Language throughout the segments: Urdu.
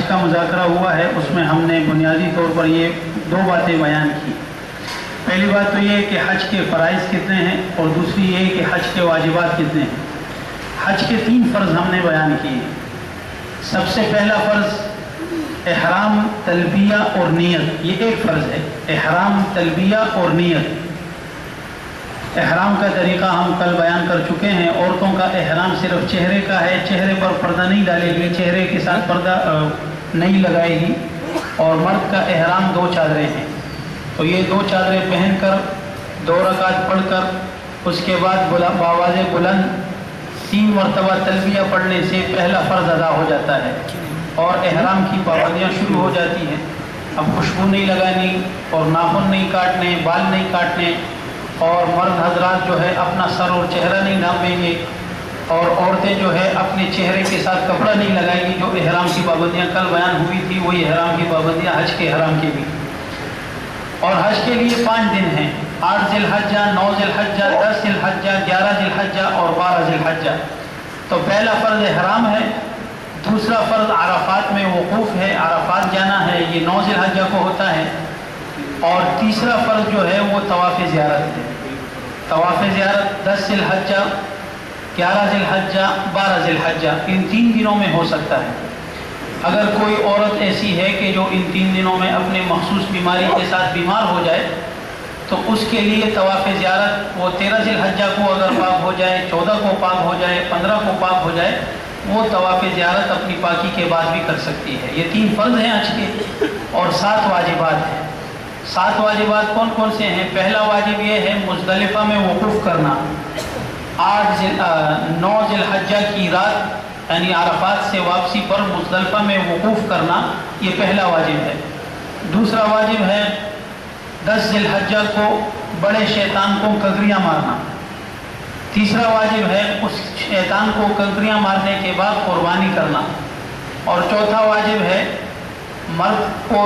حج کا مذاکرہ ہوا ہے، اس میں ہم نے بنیادی طور پر یہ دو باتیں بیان کی۔ پہلی بات تو یہ ہے کہ حج کے فرائض کتنے ہیں، اور دوسری یہ ہے کہ حج کے واجبات کتنے ہیں۔ حج کے 3 فرض ہم نے بیان کیے۔ سب سے پہلا فرض احرام، تلبیہ اور نیت، یہ ایک فرض ہے، احرام، تلبیہ اور نیت۔ احرام کا طریقہ ہم کل بیان کر چکے ہیں۔ عورتوں کا احرام صرف چہرے کا ہے، چہرے پر پردہ نہیں ڈالے گی، چہرے کے ساتھ پردہ نہیں لگائے گی، اور مرد کا احرام 2 چادریں ہیں، تو یہ 2 چادریں پہن کر 2 رکعت پڑھ کر اس کے بعد بآواز بلند 3 مرتبہ تلبیہ پڑھنے سے پہلا فرض ادا ہو جاتا ہے، اور احرام کی پابندیاں شروع ہو جاتی ہیں۔ اب خوشبو نہیں لگانی، اور ناخن نہیں کاٹنے، بال نہیں کاٹنے، اور مرد حضرات جو ہے اپنا سر اور چہرہ نہیں ڈھانپیں گے، اور عورتیں جو ہے اپنے چہرے کے ساتھ کپڑا نہیں لگائیں گی۔ جو احرام کی پابندیاں کل بیان ہوئی تھی وہی احرام کی پابندیاں حج کے احرام کی بھی۔ اور حج کے لیے 5 دن ہیں، 8 ذی الحجہ، 9 ذی الحجہ، 10 ذی الحجہ، 11 ذی الحجہ اور 12 ذی الحجہ۔ تو پہلا فرض احرام ہے، دوسرا فرض عرفات میں وقوف ہے، عرفات جانا ہے، یہ 9 ذی الحجہ کو ہوتا ہے، اور تیسرا فرض جو ہے وہ طواف زیارت ہے۔ طواف زیارت 10 ذی الحجہ، 11 ذی الحجہ، 12 ذی الحجہ، ان 3 دنوں میں ہو سکتا ہے۔ اگر کوئی عورت ایسی ہے کہ جو ان 3 دنوں میں اپنے مخصوص بیماری کے ساتھ بیمار ہو جائے، تو اس کے لیے طواف زیارت وہ 13 ذی الحجہ کو اگر پاک ہو جائے، 14 کو پاک ہو جائے، 15 کو پاک ہو جائے، وہ طواف زیارت اپنی پاکی کے بعد بھی کر سکتی ہے۔ یہ 3 فرض ہیں حج کے، اور 7 واجبات ہیں۔ 7 واجبات کون کون سے ہیں؟ پہلا واجب یہ ہے مزدلفہ میں وقوف کرنا، 9 ذی الحجہ کی رات یعنی عرفات سے واپسی پر مزدلفہ میں وقوف کرنا، یہ پہلا واجب ہے۔ دوسرا واجب ہے 10 ذی الحجہ کو بڑے شیطان کو کنکریاں مارنا۔ تیسرا واجب ہے اس شیطان کو کنکریاں مارنے کے بعد قربانی کرنا۔ اور چوتھا واجب ہے مرد کو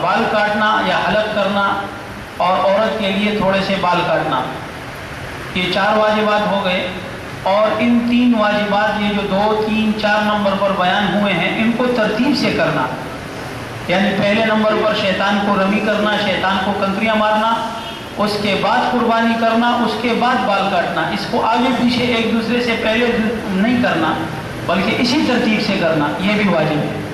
بال کاٹنا یا حلق کرنا، اور عورت کے لیے تھوڑے سے بال کاٹنا۔ یہ 4 واجبات ہو گئے، اور ان 3 واجبات یہ جو 2، 3، 4 نمبر پر بیان ہوئے ہیں، ان کو ترتیب سے کرنا، یعنی پہلے نمبر پر شیطان کو رمی کرنا، شیطان کو کنکریاں مارنا، اس کے بعد قربانی کرنا، اس کے بعد بال کاٹنا۔ اس کو آگے پیچھے ایک دوسرے سے پہلے نہیں کرنا، بلکہ اسی ترتیب سے کرنا، یہ بھی واجب ہے۔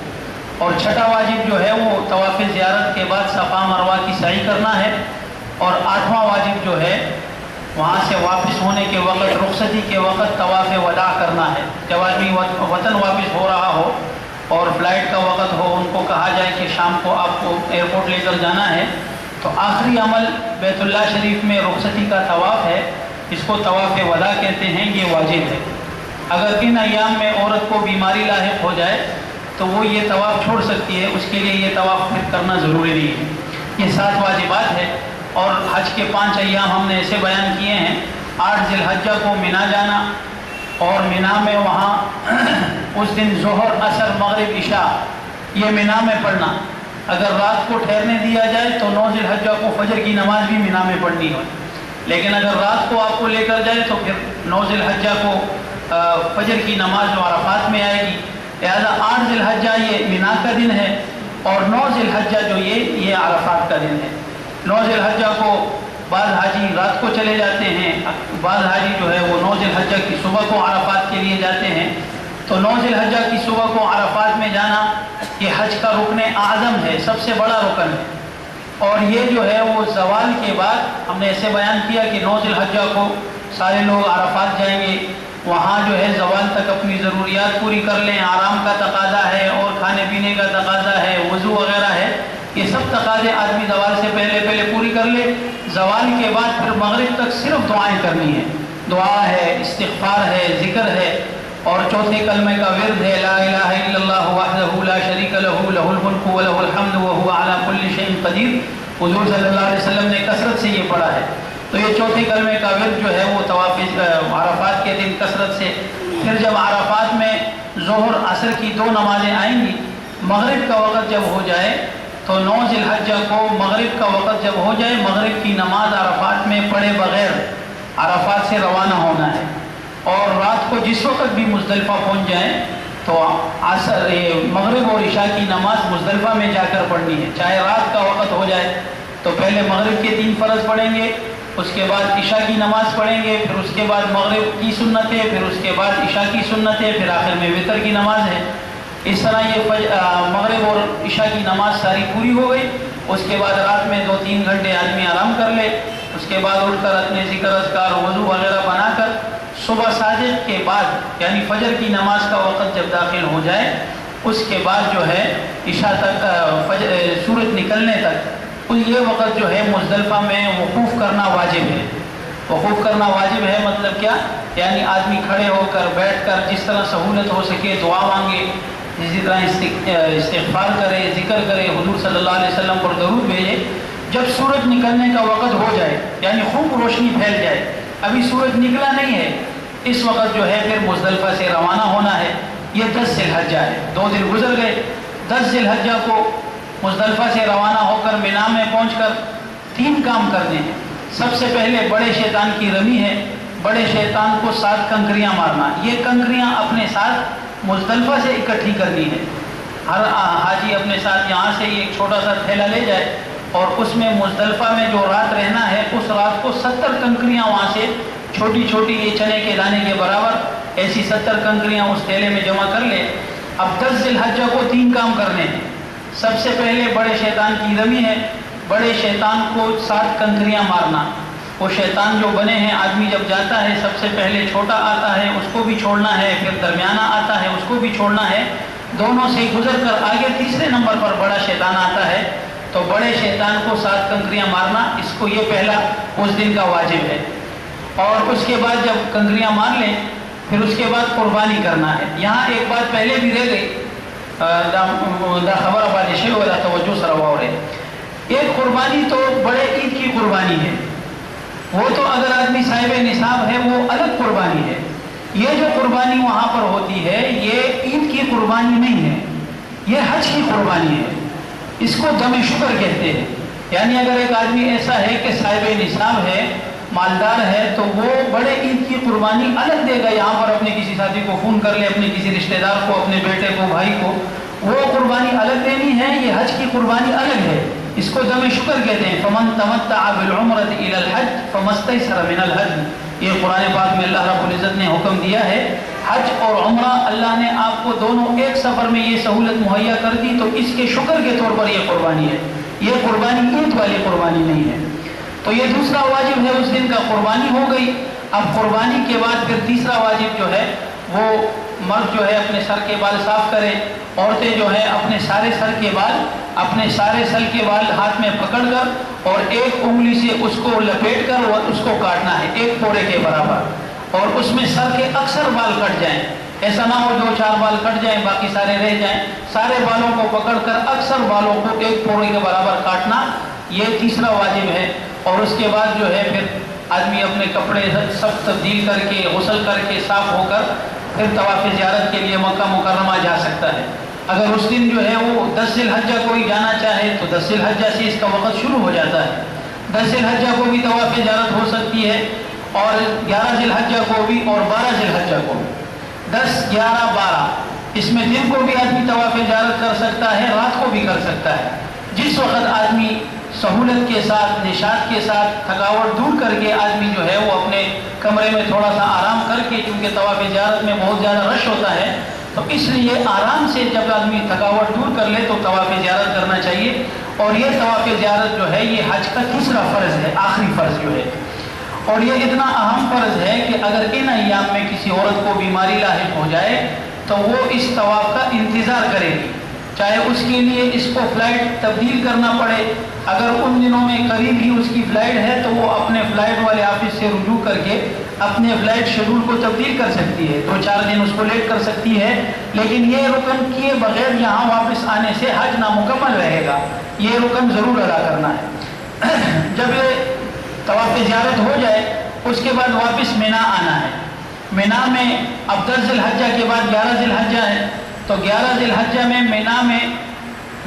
اور چھٹا واجب جو ہے وہ طواف زیارت کے بعد صفا مروہ کی سعی کرنا ہے۔ اور 8واں واجب جو ہے وہاں سے واپس ہونے کے وقت، رخصتی کے وقت طواف وداع کرنا ہے۔ جب آدمی وطن واپس ہو رہا ہو اور فلائٹ کا وقت ہو، ان کو کہا جائے کہ شام کو آپ کو ایئرپورٹ لے کر جانا ہے، تو آخری عمل بیت اللہ شریف میں رخصتی کا طواف ہے، اس کو طواف وداع کہتے ہیں، یہ واجب ہے۔ اگر ان ایام میں عورت کو بیماری لاحق ہو جائے تو وہ یہ طواف چھوڑ سکتی ہے، اس کے لیے یہ طواف پھر کرنا ضروری نہیں ہے۔ یہ 7 واجبات ہے۔ اور حج کے 5 ایام ہم نے ایسے بیان کیے ہیں۔ 8 ذی الحجہ کو مینا جانا، اور مینا میں وہاں اس دن ظہر، عصر، مغرب، عشاء یہ مینا میں پڑھنا۔ اگر رات کو ٹھہرنے دیا جائے تو 9 ذی الحجہ کو فجر کی نماز بھی مینا میں پڑھنی ہو، لیکن اگر رات کو آپ کو لے کر جائے تو پھر 9 ذی الحجہ کو فجر کی نماز عرفات میں آئے گی۔ لہذا 8 ذی الحجہ یہ مینا کا دن ہے، اور 9 ذی الحجہ جو یہ عرفات کا دن ہے۔ 9 ذی الحجہ کو بعض حاجی رات کو چلے جاتے ہیں، بعض حاجی جو ہے وہ 9 ذی الحجہ کی صبح کو عرفات کے لیے جاتے ہیں۔ تو 9 ذی الحجہ کی صبح کو عرفات میں جانا یہ حج کا رکن اعظم ہے، سب سے بڑا رکن ہے۔ اور یہ جو ہے وہ زوال کے بعد ہم نے ایسے بیان کیا کہ 9 ذی الحجہ کو سارے لوگ عرفات جائیں گے، وہاں جو ہے زوال تک اپنی ضروریات پوری کر لیں، آرام کا تقاضا ہے، اور کھانے پینے کا تقاضا ہے، وضو وغیرہ ہے، یہ سب تقاضے آدمی زوال سے پہلے پوری کر لے۔ زوال کے بعد پھر مغرب تک صرف دعائیں کرنی ہیں، دعا ہے، استغفار ہے، ذکر ہے، اور چوتھے کلمے کا ورد ہے، لا الہ الا اللہ وحدہ لا شریک لہ لہ الملک ولہ الحمد وہو علی کل شیء قدیر۔ حضور صلی اللہ علیہ وسلم نے کثرت سے یہ پڑھا ہے۔ تو یہ چوتھے کلمے کا ورد جو ہے وہ طواف عرفات کے دن کثرت سے۔ پھر جب عرفات میں ظہر عصر کی 2 نمازیں آئیں گی، مغرب کا وقت جب ہو جائے تو 9 ذی الحجہ کو مغرب کا وقت جب ہو جائے، مغرب کی نماز عرفات میں پڑھے بغیر عرفات سے روانہ ہونا ہے، اور رات کو جس وقت بھی مزدلفہ پہنچ جائیں تو مغرب اور عشاء کی نماز مزدلفہ میں جا کر پڑھنی ہے، چاہے رات کا وقت ہو جائے تو پہلے مغرب کے 3 فرض پڑھیں گے، اس کے بعد عشاء کی نماز پڑھیں گے، پھر اس کے بعد مغرب کی سنتیں، پھر اس کے بعد عشاء کی سنتیں، پھر آخر میں وتر کی نماز ہے۔ اس طرح یہ مغرب اور عشاء کی نماز ساری پوری ہو گئی۔ اس کے بعد رات میں 2-3 گھنٹے آدمی آرام کر لے، اس کے بعد اٹھ کر اپنے ذکر اذکار وضو وغیرہ بنا کر صبح صادق کے بعد یعنی فجر کی نماز کا وقت جب داخل ہو جائے اس کے بعد جو ہے عشاء تک سورج نکلنے تک یہ وقت جو ہے مزدلفہ میں وقوف کرنا واجب ہے۔ وقوف کرنا واجب ہے مطلب کیا؟ یعنی آدمی کھڑے ہو کر بیٹھ کر جس طرح سہولت ہو سکے دعا مانگے، اسی طرح استغفار کرے، ذکر کرے، حضور صلی اللہ علیہ وسلم پر درود بھیجے۔ جب سورج نکلنے کا وقت ہو جائے یعنی خوب روشنی پھیل جائے، ابھی سورج نکلا نہیں ہے، اس وقت جو ہے پھر مزدلفہ سے روانہ ہونا ہے۔ یہ 10 ذی الحجہ ہے، 2 دن گزر گئے۔ 10 ذی الحجہ کو مزدلفہ سے روانہ ہو کر مینا میں پہنچ کر 3 کام کرنے ہیں۔ سب سے پہلے بڑے شیطان کی رمی ہے، بڑے شیطان کو 7 کنکریاں مارنا۔ یہ کنکریاں اپنے ساتھ مزدلفہ سے اکٹھی کرنی ہے۔ ہر حاجی اپنے ساتھ یہاں سے ایک چھوٹا سا تھیلا لے جائے اور اس میں مزدلفہ میں جو رات رہنا ہے اس رات کو 70 کنکریاں وہاں سے چھوٹی چھوٹی یہ چنے کے دانے کے برابر ایسی 70 کنکریاں اس تھیلے میں جمع کر لے۔ اب 10 ذی الحجہ کو 3 کام کرنے ہیں۔ سب سے پہلے بڑے شیطان کی رمی ہے، بڑے شیطان کو 7 کنکریاں مارنا۔ وہ شیطان جو بنے ہیں آدمی جب جاتا ہے سب سے پہلے چھوٹا آتا ہے اس کو بھی چھوڑنا ہے، پھر درمیانہ آتا ہے اس کو بھی چھوڑنا ہے، دونوں سے گزر کر آگے تیسرے نمبر پر بڑا شیطان آتا ہے۔ تو بڑے شیطان کو 7 کنکریاں مارنا، اس کو یہ پہلا اس دن کا واجب ہے۔ اور اس کے بعد جب کنکریاں مار لیں پھر اس کے بعد قربانی کرنا ہے۔ یہاں ایک بات پہلے بھی رہ گئی، دا خبر آباد شیء والا توجہ سروا ہو رہے۔ ایک قربانی تو بڑے عید کی قربانی ہے، وہ تو اگر آدمی صاحب نصاب ہے وہ الگ قربانی ہے۔ یہ جو قربانی وہاں پر ہوتی ہے یہ عید کی قربانی نہیں ہے، یہ حج کی قربانی ہے۔ اس کو دم شکر کہتے ہیں۔ یعنی اگر ایک آدمی ایسا ہے کہ صاحب نصاب ہے، مالدار ہے، تو وہ بڑے عید کی قربانی الگ دے گا، یہاں پر اپنے کسی ساتھی کو فون کر لے، اپنے کسی رشتہ دار کو، اپنے بیٹے کو، بھائی کو، وہ قربانی الگ دینی ہے۔ یہ حج کی قربانی الگ ہے، اس کو دم شکر کہتے ہیں۔ فمن تمتع بالعمرۃ الی الحج فمستیسر من الحج، یہ قرآن پاک میں اللہ رب العزت نے حکم دیا ہے۔ حج اور عمرہ اللہ نے آپ کو دونوں ایک سفر میں یہ سہولت مہیا کر دی، تو اس کے شکر کے طور پر یہ قربانی ہے، یہ قربانی عید والی قربانی نہیں ہے۔ تو یہ دوسرا واجب ہے اس دن کا، قربانی ہو گئی۔ اب قربانی کے بعد پھر تیسرا واجب جو ہے وہ مرد جو ہے اپنے سر کے بال صاف کرے، عورتیں جو ہے اپنے سارے سر کے بال ہاتھ میں پکڑ کر اور ایک انگلی سے اس کو لپیٹ کر اور اس کو کاٹنا ہے 1 پورے کے برابر، اور اس میں سر کے اکثر بال کٹ جائیں، ایسا نہ ہو 2-4 بال کٹ جائیں باقی سارے رہ جائیں۔ سارے بالوں کو پکڑ کر اکثر بالوں کو 1 پورے کے برابر کاٹنا، یہ تیسرا واجب ہے۔ اور اس کے بعد جو ہے پھر آدمی اپنے کپڑے سب تبدیل کر کے غسل کر کے صاف ہو کر پھر طواف زیارت کے لیے مکہ مکرمہ جا سکتا ہے۔ اگر اس دن جو ہے وہ 10 ذی الحجہ کوئی جانا چاہے تو 10 ذی الحجہ سے اس کا وقت شروع ہو جاتا ہے۔ 10 ذی الحجہ کو بھی طواف زیارت ہو سکتی ہے، اور 11 ذی الحجہ کو بھی، اور 12 ذی الحجہ کو بھی۔ 10، 11، 12 اس میں دن کو بھی آدمی طواف زیارت کر سکتا ہے، رات کو بھی کر سکتا ہے۔ جس وقت آدمی سہولت کے ساتھ، نشاط کے ساتھ، تھکاوٹ دور کر کے آدمی جو ہے وہ اپنے کمرے میں تھوڑا سا آرام کر کے، چونکہ طواف زیارت میں بہت زیادہ رش ہوتا ہے تو اس لیے آرام سے جب آدمی تھکاوٹ دور کر لے تو طواف زیارت کرنا چاہیے۔ اور یہ طواف زیارت جو ہے یہ حج کا تیسرا فرض ہے، آخری فرض جو ہے، اور یہ اتنا اہم فرض ہے کہ اگر ان ایام میں کسی عورت کو بیماری لاحق ہو جائے تو وہ اس طواف کا انتظار کرے گی، چاہے اس کے لیے اس کو فلائٹ تبدیل کرنا پڑے۔ اگر ان دنوں میں قریب ہی اس کی فلائٹ ہے تو وہ اپنے فلائٹ والے آفس سے رجوع کر کے اپنے فلائٹ شیڈول کو تبدیل کر سکتی ہے، 2-4 دن اس کو لیٹ کر سکتی ہے، لیکن یہ رکن کیے بغیر یہاں واپس آنے سے حج نامکمل رہے گا، یہ رکن ضرور ادا کرنا ہے۔ جب یہ طواف زیارت ہو جائے اس کے بعد واپس مینا آنا ہے۔ مینا میں اب 10 ذی الحجہ کے بعد 11 ذی الحجہ ہے، تو 11 ذی الحجہ میں مینا میں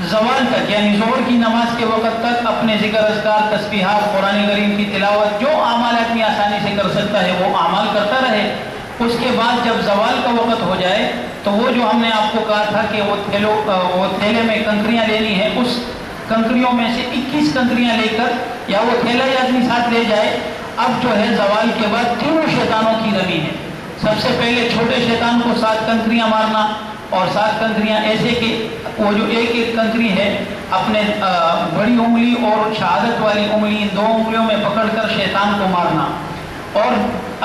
زوال تک یعنی ظہر کی نماز کے وقت تک اپنے ذکر اذکار، تسبیحات، قرآن کریم کی تلاوت، جو اعمال آدمی آسانی سے کر سکتا ہے وہ اعمال کرتا رہے۔ اس کے بعد جب زوال کا وقت ہو جائے تو وہ جو ہم نے آپ کو کہا تھا کہ وہ تھیلے میں کنکریاں لینی ہے، اس کنکریوں میں سے 21 کنکریاں لے کر یا وہ تھیلا ہی آدمی ساتھ لے جائے۔ اب جو ہے زوال کے بعد تینوں شیطانوں کی رمی ہے۔ سب سے پہلے چھوٹے شیطان کو 7 کنکریاں مارنا، اور 7 کنکریاں ایسے کہ وہ جو ایک کنکری ہے اپنے بڑی انگلی اور شہادت والی انگلی، ان 2 انگلیوں میں پکڑ کر شیطان کو مارنا، اور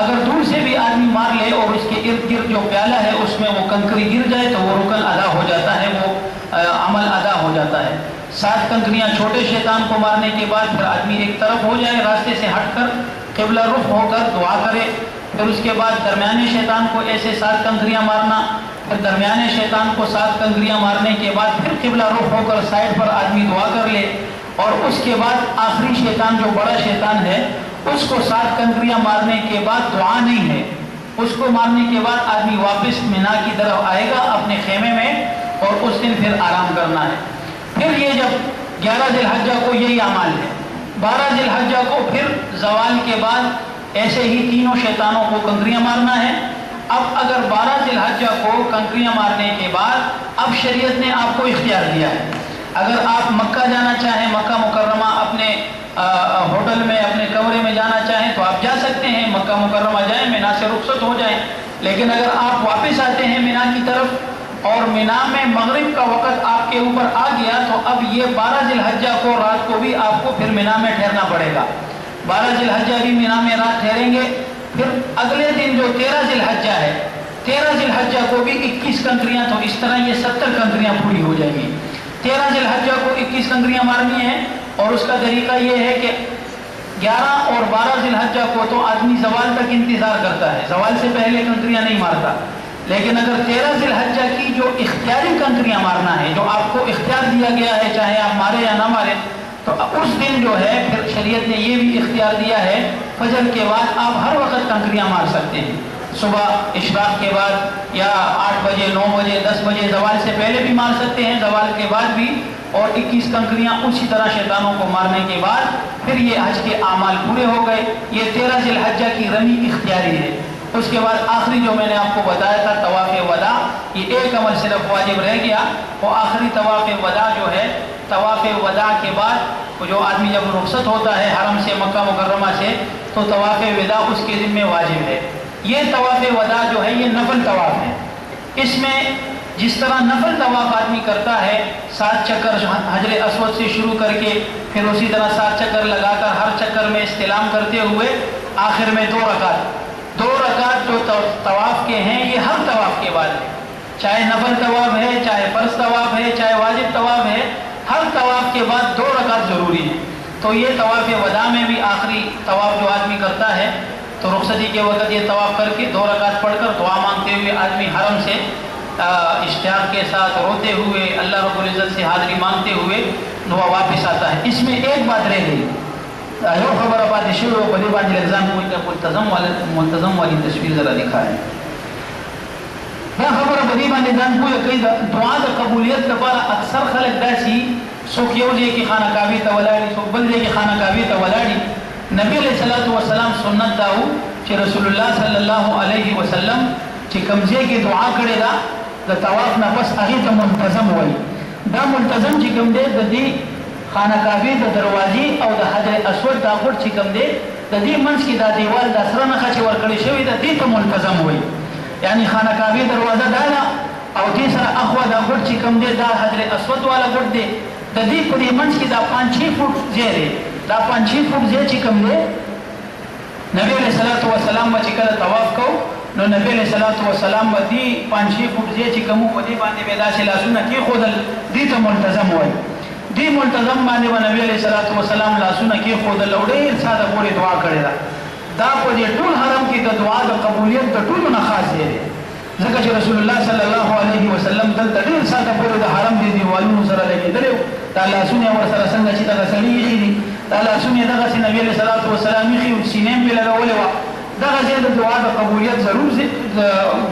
اگر دور سے بھی آدمی مار لے اور اس کے ارد گرد جو پیالہ ہے اس میں وہ کنکری گر جائے تو وہ رکن ادا ہو جاتا ہے، وہ عمل ادا ہو جاتا ہے۔ 7 کنکریاں چھوٹے شیطان کو مارنے کے بعد پھر آدمی ایک طرف ہو جائے، راستے سے ہٹ کر قبلہ رخ ہو کر دعا کرے۔ پھر اس کے بعد درمیانے شیطان کو ایسے 7 کنکریاں مارنا، پھر درمیانے شیطان کو 7 کنکریاں مارنے کے بعد پھر قبلہ رخ ہو کر سائڈ پر آدمی دعا کر لے، اور اس کے بعد آخری شیطان جو بڑا شیطان ہے اس کو 7 کنکریاں مارنے کے بعد دعا نہیں ہے، اس کو مارنے کے بعد آدمی واپس مینا کی طرف آئے گا اپنے خیمے میں، اور اس دن پھر آرام کرنا ہے۔ پھر یہ جب 11 ذی الحجہ کو یہی اعمال ہے، 12 ذی الحجہ کو پھر زوال کے بعد ایسے ہی تینوں شیطانوں کو کنکریاں مارنا ہے۔ اب اگر 12 ذی الحجہ کو کنکریاں مارنے کے بعد اب شریعت نے آپ کو اختیار دیا ہے، اگر آپ مکہ جانا چاہیں، مکہ مکرمہ اپنے ہوٹل میں اپنے کمرے میں جانا چاہیں تو آپ جا سکتے ہیں، مکہ مکرمہ جائیں، مینا سے رخصت ہو جائیں۔ لیکن اگر آپ واپس آتے ہیں مینا کی طرف اور مینا میں مغرب کا وقت آپ کے اوپر آ گیا تو اب یہ 12 ذی الحجہ کو رات کو بھی آپ کو پھر مینا میں ٹھہرنا پڑے گا۔ 12 ذی الحجہ بھی مینا میں رات ٹھہریں گے، پھر اگلے دن جو 13 ذی الحجہ ہے، 13 ذی الحجہ کو بھی 21 کنکریاں، تو اس طرح یہ 70 کنکریاں پوری ہو جائیں گی۔ 13 ذی الحجہ کو 21 کنکریاں مارنی ہیں، اور اس کا طریقہ یہ ہے کہ 11 اور 12 ذی الحجہ کو تو آدمی زوال تک انتظار کرتا ہے، زوال سے پہلے کنکریاں نہیں مارتا، لیکن اگر 13 ذی الحجہ کی جو اختیاری کنکریاں مارنا ہے، جو آپ کو اختیار دیا گیا ہے چاہے آپ مارے یا نہ مارے، تو اس دن جو ہے پھر شریعت نے یہ بھی اختیار دیا ہے فجر کے بعد آپ ہر وقت کنکریاں مار سکتے ہیں، صبح اشراق کے بعد یا 8 بجے 9 بجے 10 بجے، زوال سے پہلے بھی مار سکتے ہیں، زوال کے بعد بھی، اور 21 کنکریاں اسی طرح شیطانوں کو مارنے کے بعد پھر یہ حج کے اعمال پورے ہو گئے۔ یہ 13 ذی الحجہ کی رمی اختیاری ہے۔ اس کے بعد آخری جو میں نے آپ کو بتایا تھا طواف وداع، یہ ایک عمل صرف واجب رہ گیا، وہ آخری طواف وداع جو ہے، طواف وداع کے بعد جو آدمی جب رخصت ہوتا ہے حرم سے مکہ مکرمہ سے تو طواف وداع اس کے ذمہ واجب ہے۔ یہ طواف وداع جو ہے یہ نفل طواف ہے، اس میں جس طرح نفل طواف آدمی کرتا ہے 7 چکر حجر اسود سے شروع کر کے، پھر اسی طرح 7 چکر لگا کر ہر چکر میں استلام کرتے ہوئے آخر میں 2 رکعت جو طواف کے ہیں یہ ہر طواف کے بعد ہے، چاہے نفل طواف ہے، چاہے فرض طواف ہے، چاہے واجب طواف ہے، ہر طواف کے بعد 2 رکعت ضروری ہیں۔ تو یہ طواف وداع میں بھی آخری طواف جو آدمی کرتا ہے تو رخصتی کے وقت یہ طواف کر کے 2 رکعت پڑھ کر دعا مانگتے ہوئے آدمی حرم سے اشتیاق کے ساتھ روتے ہوئے اللہ رب العزت سے حاضری مانگتے ہوئے دعا واپس آتا ہے۔ اس میں ایک بات رہ گئی، یو خبر پاتې شوی او په دې باندې الزام کوي کہ ملتزم والی تصویر ذرا دکھائے، دا خبره په دې باندې ځان پوهه کوي د دعا د قبولیت لپاره اکثر خلک داسي څوک یو ځای کې خانه کعبې ته ولاړي، څوک بل ځای کې خانه کعبې ته ولاړي۔ نبی علیہ الصلوۃ والسلام سنت دا و چې رسول الله صلی الله علیه وسلم چې کوم ځای کې دعا کړې ده د طواف نه پس هغې ته ملتزم وایي۔ دا ملتزم چې کوم دی د دې خانه کعبې د دروازې او د حجر اسود دا غوټ چې کوم دی د دې منځ کې دا دیوال دا سره نښه چې ورکړې شوې ده دې ته ملتزم وایي، یعنی خانه کعبې دروازه دا ده او دې سره اخوا دا غوټ چې کوم دی دا حجر اسود والا غوټ دی، د دې په دې منځ کې دا 5-6 فوټ ځای دی، دا 5-6 فوټ ځای چې کوم دی نبی علیہ الصلوۃ والسلام به چې کله طواف کو نو نبی علیہ الصلوۃ والسلام به دې 5-6 فوټ ځای چې کوم په دې باندې به داسې لاسونه کېښودل، دې ته ملتزم وایي۔ دې ملتزم باندې به نبی علیہ الصلوۃ والسلام لاسونه کېښودل او ډېر ساده پورې دعا کړې ده۔ دا په دې ټول حرم کې د دعا د قبولیت د ټولو نه خاص دی، ځکه چې رسول الله صلی الله علیه وسلم دلته ډېر ساده پورې د حرم دې دیوالونو سره لګېدلی وو، دا لاسونه ورسره څنګه چې دغه سړي ایښي دي، دا لاسونه دغسې نبي علیہ الصلوۃ والسلام ایښي وو، سینې هم پرې لګولې وه۔ دغه ځای د دعا د قبولیت ضرور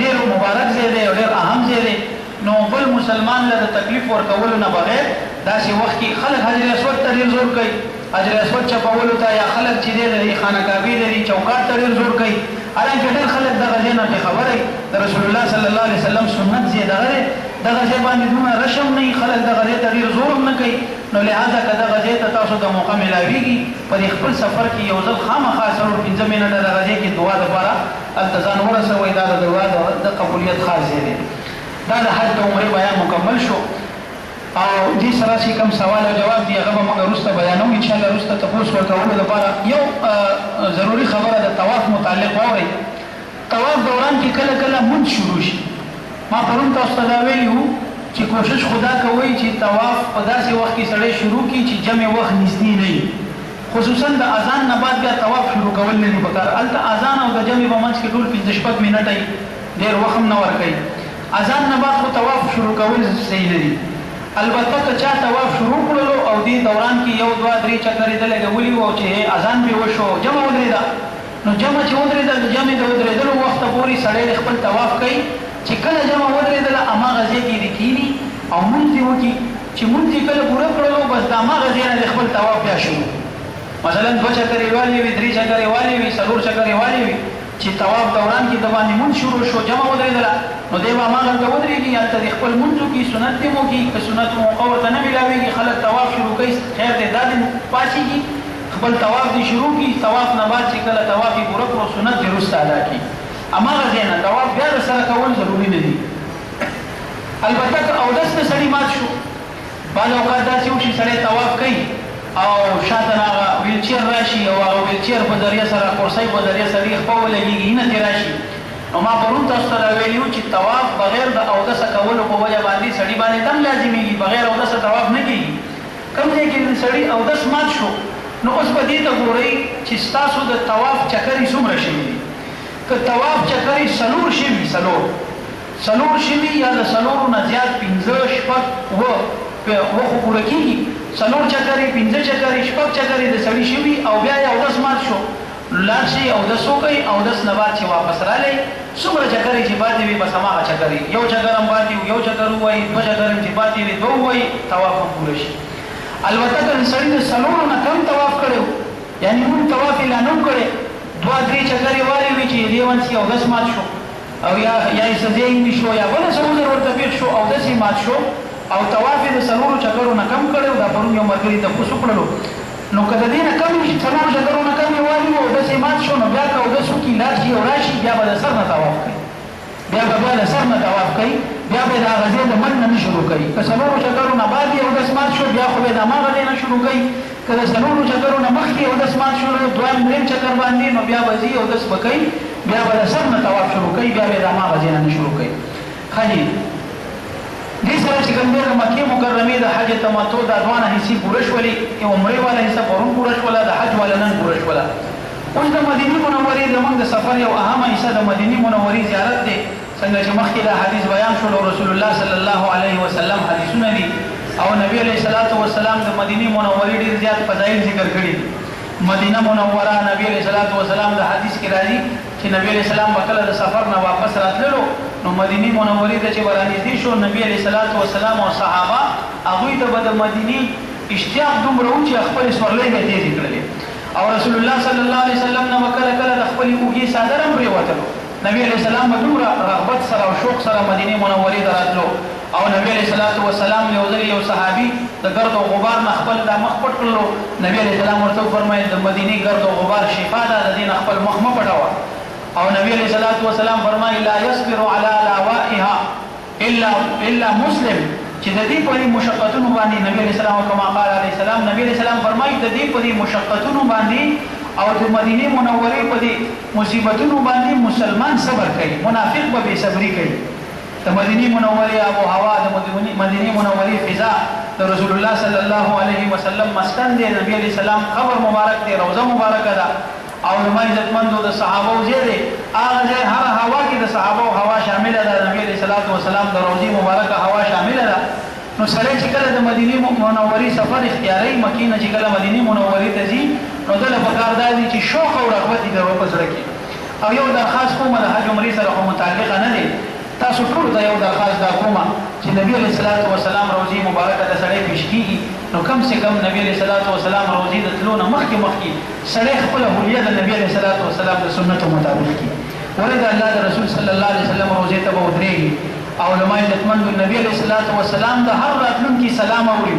ډېر مبارک ځای دی او ډېر اهم ځای دی، نو بل مسلمان له د تکلیف ورکولو نه بغیر داسې وخت کې خلک حجر اسود ته ډېر زور کوي، حجر اسود چپولو ته یا خلک چې دی د خانه کعبې د چوکاټ ته ډېر زور کوي، حالانکه ډېر خلک دغه ځای نه خبره د رسول الله صلی الله علیه وسلم سنت ځای دغه ځای باندې دومره رشم نه وي، خلک دغه ځای ته ډېر زور هم نه کوي. نو لهذا که دغه ځای ته تاسو د موقع میلاویږي په دې خپل سفر کې یو ځل خامخا 4-5 منټه دغه ځای کې دعا دپاره هلته ځان ورسوئ. دا د دعا د قبولیت خاص ځای دی. دا د حج د عمرې بیان مکمل شو او دې سره چې کوم سوال او جواب دی هغه به موږ وروسته بیانوو انشاءالله. وروسته تپوس ورکولو لپاره یو ضروري خبره د طواف متعلق واورئ. طواف دوران کې کله کله مونځ شروع شي. ما پرون تاسو ته دا ویلي وو چې کوشش خدا کوئ چې طواف په داسې وخت کې سړی شروع کړي چې جمع وخت نږدې نه وي. خصوصا د اذان نه بعد بیا طواف شروع کول نه دي پکار. هلته اذان او د جمع په منځ کې ټول 5-6 منټه وي، ډېر وخت هم نه ورکوي. اذان نه بعد خو طواف شروع کول صحیح نه دي. البته که چا طواف شروع کړلو او دې دوران کې 1-2-3 چکرې د لګولي وو چې اذان پې وشو جمع ودرېده، نو جمع چې ودرېده د جمع د ودرېدلو وخته پورې سړی خپل طواف کوي. چې کله جمع ودرېدله هماغه ځای کې دې کښېني او مونځ دې وکړي. چې مونځ یې کله پوره کړلو بس د هماغه ځای نه د خپل طواف بیا شروع. مثلا 2 چکرې والې وي، 3 چکرې والې وي، 4 چکرې والې وي، چې طواف دوران کې د باندې مونځ شروع شو جمع ودرېدله، نو دی به هماغلته ودرېږي، هلته د خپل مونځ وکړي، سنت دې وکړي. که سنت موقع ورته نه میلاوېږي خلک طواف شروع کوي، خیر دی دا دې پاڅېږي خپل طواف دې شروع کړي. طواف نه بعد چې کله طواف یې پوره کړو سنت دې وروسته ادا کړي. هماغه ځای نه طواف بیا د سره کول ضروري نه دي. البته که اودس نه سړي مات شو، بعض اوقات داسې وشي سړی طواف کوي او شاته نه هغه ویلچیر راشي او هغه ویلچیر په ذریعه سره کرسۍ په ذریعه سړي خپه ولګېږي اینه ترې راشي. نو ما پرون تاسو ته راویلي وو چې طواف بغیر د اودسه کولو په وجه باندې سړي باندې دم لازمیږي، بغیر اودسه طواف نه کېږي. کوم ځای کې سړي اودس مات شو نو اوس به دې ته ګورئ چې ستاسو د طواف چکرې څومره شوي دي. که طواف چکرې 4 شوي، 4 شوي یا د 4 نه زیات 5-6 خو پوره کېږي. 4 چکرې، 5 چکرې، 6 چکرې د سړي شوي او بیا یې اودس مات شو، لاړ شي اودس وکړئ. اودس نه بعد چې واپس رالی څومره چکرې چې پاتې وي بس هماغه چکرې، 1 چکر هم پاتې وي 1 چکر ووایي، 2 چکر هم چې پاتې وي 2 ووایي، طواف هم پوره شي. البته که سړي د 4 نه کم طواف کړی و، یعنې موږ طواف یې لا نه و کړی، 2-3 چکرې والې وي چې دې ونس یې اودس مات شو او یا یې څه ځای یې شو یا بله څه عذر ورته پېښ شو، اودس یې مات شو او طواف یې د 4 چکرو نه کم کړی و. دا پرون یو ملګري تپوس وکړلو، نو که د دې نه کم وي 4 چکرو نه کم یې والي و اودس یې مات شو، نو بیا که اودس وکړي لاړ شي او راشي بیا به د سر نه طواف کوي، بیا د سر نه طواف کوي، بیا به د هغه ځای د من نه شروع کوي. که 4 چکرو نه بعد یې اودس مات شو بیا خو به د هماغه ځای نه شروع کوي. که د 4 چکرو نه مخکې اودس مات شو 2-3 چکر باندې نو بیا به ځي اودس به کوي، بیا به د سر نه طواف شروع کوي، بیا به د هماغه ځای نه شروع کوي. ښه جي دې سره چې کوم دی د مکې مکرمې د حج تمتع دا دوانه حصې پوره شولې، یو عمرې والا حصه پرون پوره شوله، د حج والا نن پوره شوله. اوس د مدینې منورې زموږ د سفر یو اهمه حصه د مدینې منورې زیارت دی. څنګه چې مخکې دا حدیث بیان شول او رسول الله صلی الله علیه وسلم حدیثونه دي او نبی علیه الصلاة والسلام د مدینې منورې ډېر زیات فضایل ذکر کړي دي. مدینه منوره نبی علیه الصلاة والسلام د حدیث کې راځي چې نبی علیه السلام به کله د سفر نه واپس راتللو نو مدینې منورې ته چې به رانږدې شو نبی علیه الصلاة والسلام او صحابه هغوی ته به د مدینې اشتیاق دومره و چې خپلې سورلۍ به تېزې کړلې او رسول الله صلی الله علیه وسلم نه به کله کله د خپلې اوږې څادر هم پرېوتلو. نبی علیه السلام به دومره رغبت سره او شوق سره مدینې منورې ته راتلو او نبی علیه الصلاة والسلام یو ځل یو صحابي د ګرد او غبار نه خپل دا مخ پټ کړلو. نبی علیه السلام ورته وفرمایل د مدینې ګرد او غبار شفا ده، د دې نه خپل مخ مه پټوه. او نبی علیه الصلاة والسلام فرمایي لا یصبر علی لاوائها الا مسلم، چې د دې په مشقتونو باندې نبی علیه السلام کما قال علیه السلام نبی علیه السلام فرمایي د دې په مشقتونو باندې او د مدینې منورې په دې مصیبتونو باندې مسلمان صبر کوي، منافق به بې صبري کوي. د مدینې منورې آب و هوا، د مدینې منورې فضا د رسول الله صلی الله علیه وسلم مسکن دی، نبی علیه السلام قبر مبارک دی، روضه مبارکه ده او زما عزتمندو د صحابو ځای دی. هغه ځای هر هوا کې د صحابو هوا شامله ده، نبی علیه الصلاة والسلام د روضې مبارکه هوا شامله ده. نو سړی چې کله د مدینې منورې سفر اختیاروي، مکې نه چې کله مدینې منورې ته ځي نو ده له پکار دا دي چې شوق او رغبت یې د په زړه کې. او یو درخواست کومه د حج عمرې سره خو متعلقه نه دی، تاسو ټولو ته یو درخواست دا کومه چې نبی علیه الصلاة والسلام روضې مبارکه ته سړی پیش کېږي نو کم سے کم نبی علیه الصلاة والسلام روضې د تلو نه مخکې سړی خپله حلیه د نبی علیه الصلاة والسلام د سنتو مطابق کړي. ورد الله د رسول صلی الله علیه وسلم روزه ته ودرېږي او علماء عزتمند نبی علیه الصلاۃ والسلام د هر راتلونکي سلام اوري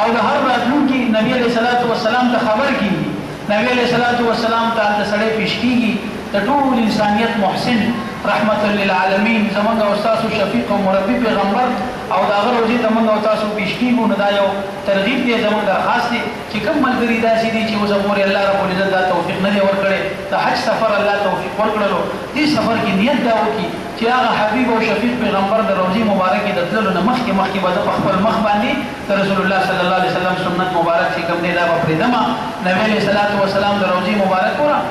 او د هر راتلونکي نبی علیه الصلاۃ والسلام ته خبر کیږي نبی علیه الصلاۃ والسلام ته د سړی پیش کیږي د ټول انسانیت محسن رحمت للعالمین زمونږ او تاسو شفیق او مربی پیغمبر او دا غره روزي ته موږ او تاسو پیش کیږو نو دا یو ترغیب دی زمونږ درخواست دی چې کوم ملګری داسې دي چې اوس امور الله رب العزت دا توفیق نه دی ورکړي د حج سفر الله توفیق ورکړلو دې سفر کې نیت دا وکړي چې هغه حبیب او شفیق پیغمبر د روزي مبارکې د تللو نه مخکې به د خپل مخ باندې د رسول الله صلی الله علیه وسلم سنت مبارک چې کوم دی دا به پرېږدمه نبی علیه الصلاۃ والسلام د روزي مبارک وره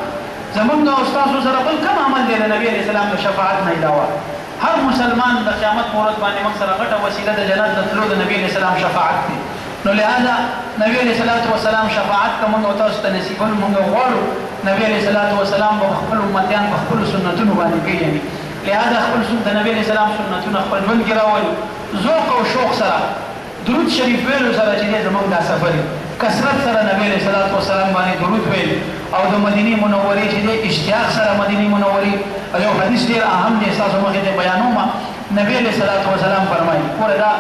زمونږ او تاسو سره بل کوم عمل دی د نبی علیه السلام د شفاعت نه علاوه هر مسلمان د قیامت په ورځ باندې موږ سره غټه وسیله د جنت د تلو د نبی علیه السلام شفاعت دی نو لہذا نبی علیه السلام شفاعت ته موږ او تاسو ته نصیبون موږ غواړو نبی علیه السلام به خپل امتیان په خپل سنتونو باندې پیژني لہذا خپل سنت نبی علیه السلام سنتونه خپل ژوند کې راولي ذوق او شوق سره درود شریف ویلو سره چې زموږ دا سفر کثرت سره نبی علیه السلام باندې درود ویل او د مدینه منورې چې د اشتیاق سره مدینه منورې یو حدیث ډیر اهم دی تاسو مخې ته بیانوم نبی علیه السلام فرمایي وردا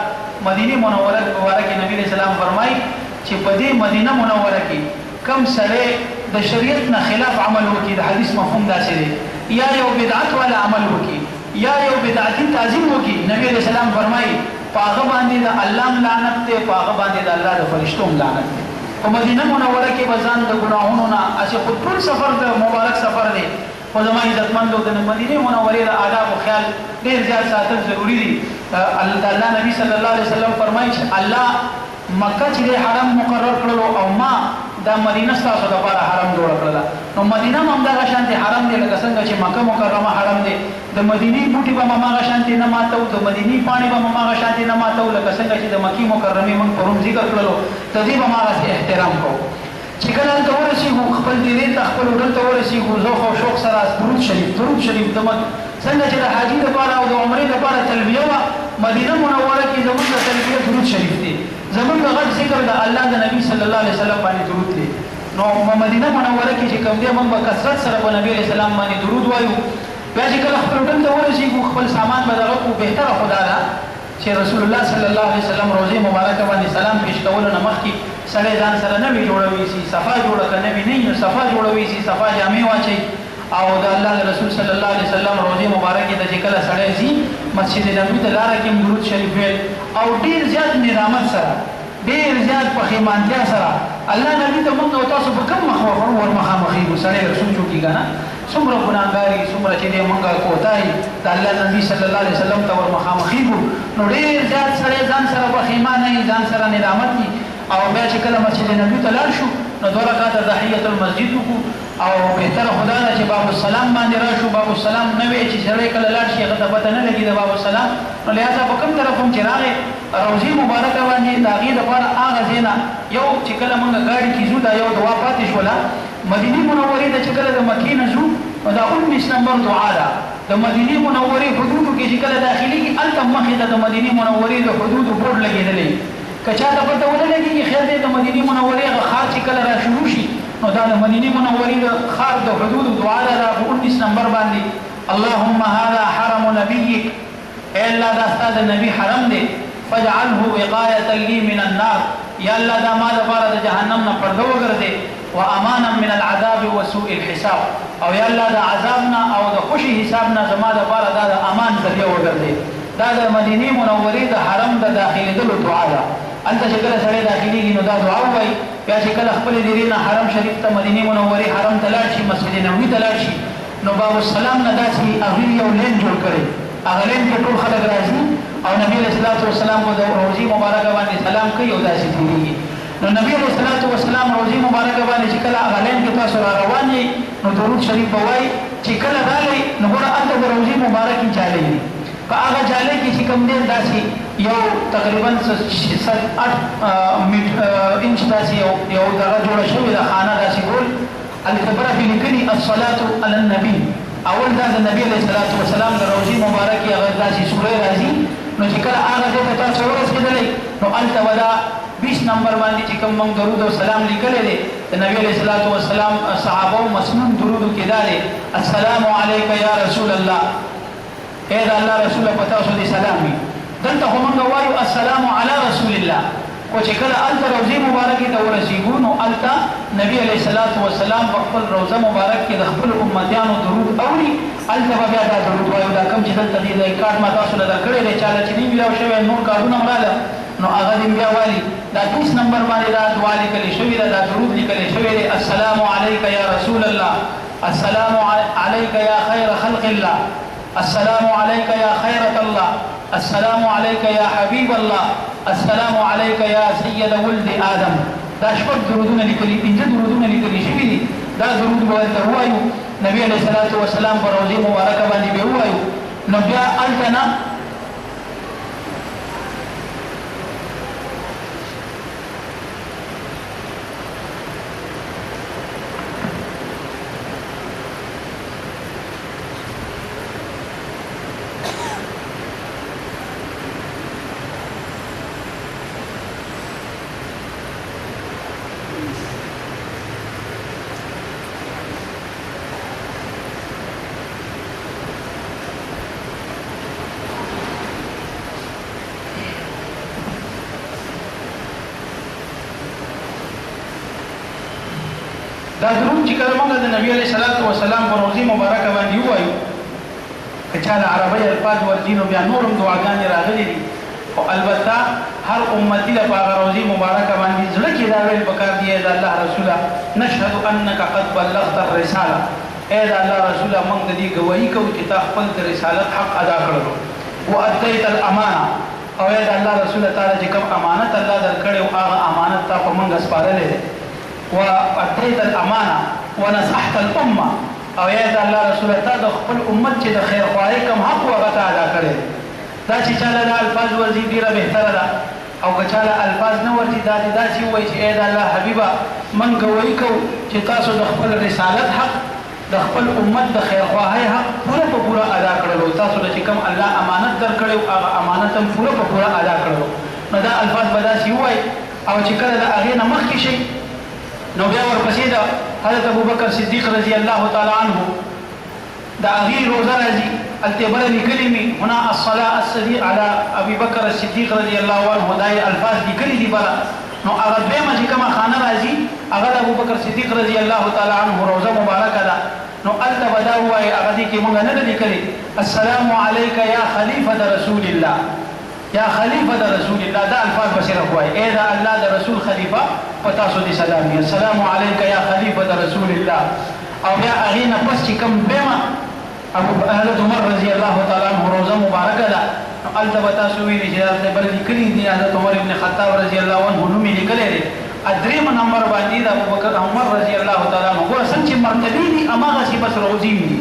مدینه منوره مبارکه نبی علیه السلام فرمایي چې په دې مدینه منوره کې کم سره د شریعت نه خلاف عمل وکړي د حدیث مفهوم داسې دی یا یو بدعت ولا عمل وکړي یا یو بدعتي تعظیم وکړي نبی علیه السلام فرمایي پاغه باندې د الله لعنت دی پاغه باندې د الله د فرشتو لعنت دی په مدینه منوره کې بزان د ګناهونو نه اسی خود ټول سفر د مبارک سفر دی خو زما عزتمندو د مدینه منورې د آداب او خیال ډېر زیات ساتل ضروری دي الله نبی صلی الله علیه وسلم فرمایي چې الله مکه چې حرم مقرر کړلو او ما دا مدینه ستاسو لپاره حرم جوړ کړل نو مدینه هم دا شانتي حرم دی لکه څنګه چې مکه مکرمه حرم دی د مدینی بوټي به ما شانتي نه ماتو د مدینی پانی به ما شانتي نه ماتو لکه څنګه چې د مکی مکرمه موږ پروم ذکر کړلو ته دې به ما احترام کوو چې کله ته ورسېږو خپل دې ته خپل وډل ته ورسېږو ذوق او شوق سره درود شریف د څنګه چې د حاجی لپاره او د عمرې لپاره تلبیه وا مدینه منوره کې زموږ د تلبیه درود شریف دی زموږ د غږ ذکر د الله د نبی صلی الله علیه وسلم باندې درود دی نو مدینه منوره کې چې کوم دی موږ په کثرت سره په نبی علیه السلام باندې درود وایو بیا چې کله خپل وډل ته ورسېږو خپل سامان به دغه کو بهتره خدا ده چې رسول الله صلی الله علیه وسلم روزه مبارکه باندې سلام پیش کولو نه مخکې سړی ځان سره نوی جوړوي سي صفا جوړه کنه نه صفا جوړوي سي صفا جامې واچي او د الله رسول صلی الله علیه وسلم روزه مبارکه د چې کله سړی زی مسجد نبوي ته لار کې درود شریف ویل او ډیر زیات نظامت سره ډیر زیات په خیمانتیا سره الله نبی ته موږ او تاسو په کوم ور مخامخې سړی رسول چوکي کنه څومره ګناګاری څومره چې موږ کوتای د الله نبی صلی الله علیه وسلم ته ور مخامخې نو ډیر زیات سړی ځان سره په خیمانه ځان سره نظامت او بیا چې کله مسجد نبوي ته لاړ شو نو 2 رکعاته تحیت المسجد وکړو او بهتره خدا ده چې باب السلام باندې راشو باب السلام نه وی چې سړی کله لاړ شي هغه ته پته نه لګي د باب السلام نو لہذا په کوم طرف هم چې راغی روزي مبارکه باندې د هغې لپاره هغه ځای نه یو چې کله موږ ګاډي کې ځو دا یو دعا پاتې شوله مدینه منورې ته چې کله د مکې نه ځو نو دا 19 نمبر دعا ده د مدینه منورې حدودو کې چې کله داخليږي هلته مخې ته د مدینه منورې د حدودو بورډ لګېدلی کچا ته پته ونه لګېږي خیر دی د مدینه منورې هغه ښار چې کله را شروع شي نو دا د مدینه منورې د ښار د حدودو دعا ده دا 19 نمبر باندې اللهم هذا حرم نبيك اے الله دا ستا د نبی حرم دی فاجعله وقايه لي من النار یا الله دا ما لپاره د جهنم نه پرده وګرځې وامانا من العذاب وسوء الحساب او یا الله دا عذابنا او د خوشي حساب نه زما لپاره دا د امان ذریعہ وګرځې دا د مدینه منورې د حرم د داخلېدلو دعا ده انت چې کله سړی داخليږي نو دا دعا وایي بیا چې کله خپل دیرې نه حرم شریف ته مدینه منورې حرم ته لاړ شي مسجد نبوي ته لاړ شي نو باب السلام نه داسې هغه یو لین جوړ کړي هغه لین کې ټول خلک راځي او نبی علیہ الصلوۃ والسلام کو د روزي مبارکه باندې سلام کوي او داسې تیریږي نو نبی علیہ الصلوۃ والسلام روزي مبارکه باندې چې کله هغه لین کې تاسو را روان یې نو درود شریف وایي چې کله راغی نو ګوره انت د روزي مبارکي چالي په هغه جاله کې چې کوم دی داسې یو تقریبا 7-8 انچ داسې یو دغه جوړه شوې ده خانه داسې ګول الکبره کې لیکلي الصلاة علی النبي اول دا د نبی علیه الصلاة والسلام د روزي مبارکې هغه داسې سورې راځي نو چې کله هغه ځای ته تاسو ورسېدلی نو هلته به دا 20 نمبر باندې چې کوم موږ درود او سلام لیکلی دی النبي عليه الصلاة والسلام صحابه مسنون درود كذلك السلام عليك يا رسول الله إذا الله رسول الله پتاسو دي سلامي دلته هم نوایو السلام على رسول الله او چې کله الته روزي مبارکه ته ورسیږو نو الته نبی عليه الصلاة والسلام په خپل روزه مبارک کې د خپل امتیانو درود اوري الته بیا دا درود وایو دا کوم چې دلته دی د کارت ما تاسو له کړې دی چاله چې دی ویلو شوی نور کارونه مراله نو هغه دې بیا والی دا 30 نمبر باندې دا دعا لیکل شوی دا درود لیکل شوی دی السلام عليك يا رسول الله السلام عليك يا خير خلق الله السلام عليك يا خيرة الله السلام عليك يا حبيب الله السلام عليك يا سيد ولد آدم دا شپږ درودونه لیکلي پنځه درودونه لیکلي شوي دي دا درود به ورته ووایو نبي علیه الصلاة والسلام په روضې مبارکه باندې به ووایو نو بیا هلته نه دا درود چې کله موږ د نبی علیه الصلاة والسلام په روضې مبارکه باندې ووایو که چا له عربۍ الفاظ ورځي نو بیا نور هم دعاګانې راغلي دي او البته هر امتي له په هغه روضې مبارکه باندې زړه کې دا ویل پکار دي ای د الله رسوله نشهد انک قد بلغت الرساله ای د الله رسوله موږ د دې ګواهي کوو چې تا خپل د رسالت حق ادا کړلو وادیت الامانه او ای د الله رسوله تعالی چې کوم امانت الله درکړی او هغه امانت تا په موږ سپارلی دی وأديت الأمانة ونصحت الأمة او يا الله رسول الله د خپل امت چې د خیر خواهی کوم حق وغته ادا کړي دا چې چاله د الفاظ ورزي ډیره بهتره ده او که چاله الفاظ نه ورزي دا چې وایي چې اے د الله حبیبا من ګوي کو چې تاسو د خپل رسالت حق د خپل امت د خیر خواهی حق پوره ادا کړلو تاسو چې کوم الله امانت درکړو هغه امانت هم پوره ادا کړلو نو دا الفاظ به داسې وایي او چې کله د هغې نه مخکې شي نو بیا ورپسې د حضرت ابوبکر صدیق رضی الله تعالی عنه د هغې روزه راځي هلته بله لیکلي مې هنا الصلاة الصدیق على ابي بکر الصدیق رضی الله عنه دا الفاظ لیکلي دي بله نو هغه دویمه چې کومه خانه راځي هغه د ابوبکر صدیق رضی الله تعالی عنه روزه مبارکه ده نو هلته به دا ووایي هغه دې کې مونږ نه ده لیکلي السلام علیک یا خلیفة رسول الله یا خلیفہ د رسول الله دا الفاظ بصیرت وای اے دا الله د رسول خلیفہ پتا سو دي سلام السلام علیک یا خلیفہ د رسول الله او بیا اغینا پس چې کوم بما ابو حضرت عمر رضی الله تعالی عنہ روزه مبارکه ده البته سو ویلي چې دا بل لیکلي دي حضرت عمر ابن خطاب رضی الله عنه نوم لیکلی دی ادریم نمبر باندې د ابوبکر عمر رضی الله تعالی عنہ ګور څنګه مرتبه دي اماغه سی بس روزي دي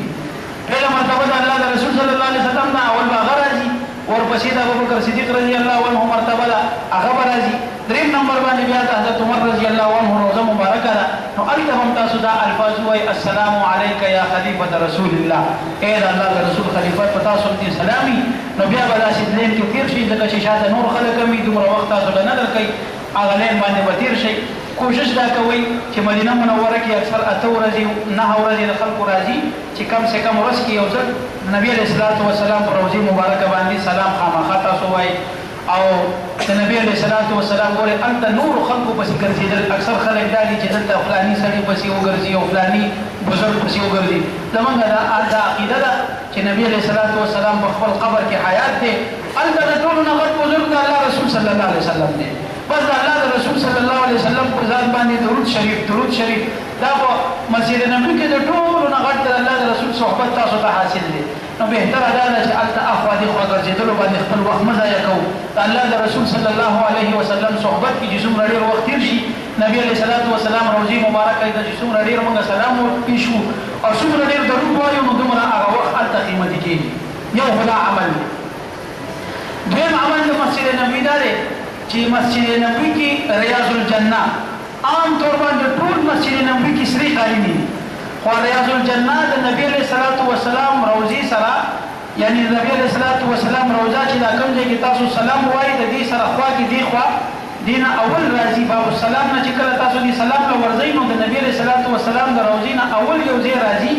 پهله مرتبه د الله د رسول صلی الله علیه وسلم دا اول باغ راځي ورپسې د ابوبکر صدیق رضی الله عنه مرتبه ده هغه به راځي دریم نمبر باندې بیا د حضرت عمر رضی الله عنه روزه مبارکه ده نو هلته هم تاسو دا الفاظ وایي السلام علیک یا خلیفة رسول الله ای د الله د رسول خلیفت په تاسو دې سلامي نو بیا به داسې لین کې تېر شي ځکه چې شاته نور خلک هم وي دومره وخت تاسو له نه درکوي هغه لین باندې به تېر شئ کوشش دا کوئ چې مدینه منوره کې اکثر 8 ورځې 9 ورځې د خلکو راځي چې کم سے کم ورځ کې یو ځل نبی علیه الصلاة والسلام په روضې مبارکه باندې سلام خامخا تاسو وایي او د نبی علیه الصلاة والسلام ګورې هلته نورو خلکو پسې ګرځېدل اکثر خلک دا دي چې دلته فلاني سړي پسې وګرځي او فلاني بزرګ پسې وګرځي زمونږ دا عقیده ده چې نبی علیه الصلاة والسلام په خپل قبر کې حیات دی هلته د ټولو نه غټ بزرګ د الله رسول صلی الله علیه وسلم دی بس د الله د رسول صلی الله علیه وسلم په ذات باندې درود شریف دا په مسجد نبوي کې د ټولو نه غټ د الله د رسول صحبت تاسو ته حاصل دی نو بهتره دا ده چې هلته اخوا دېخوا ګرځېدلو باندې خپل وخت مه ضایع کوو د الله د رسول صلی الله علیه وسلم صحبت کې چې څومره ډېر وخت تېر شي نبی علیه الصلاة والسلام روضې مبارکه ته چې څومره ډېر موږ سلام ورپېښ وو او څومره ډېر درود وایو نو دومره هغه وخت هلته قیمتي کېږي یو خو دا عمل دی دویم عمل د مسجد نبوي دا دی چې مسجد نبوي کې ریاض الجنه عام طور باندې ټول مسجد نبوي کې سری قالینې دي خو ریاض الجنه د نبی علیه الصلاة والسلام روضې سره یعنی د نبی علیه الصلاة والسلام روضه چې دا کوم ځای کې تاسو سلام وایي د دې سره خوا کې دې خوا دین اول راځي باب السلام نه چې کله تاسو دې سلام له ورځئ نو د نبی علیہ الصلوۃ والسلام د روضې نه اول یو ځای راځي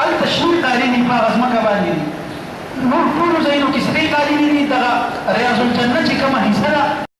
الته شنه قالینې په غزمکه باندې دي نور ټول ځایونو کې سپي قالینې دي دغه ریاض الجنه چې کومه حصہ ده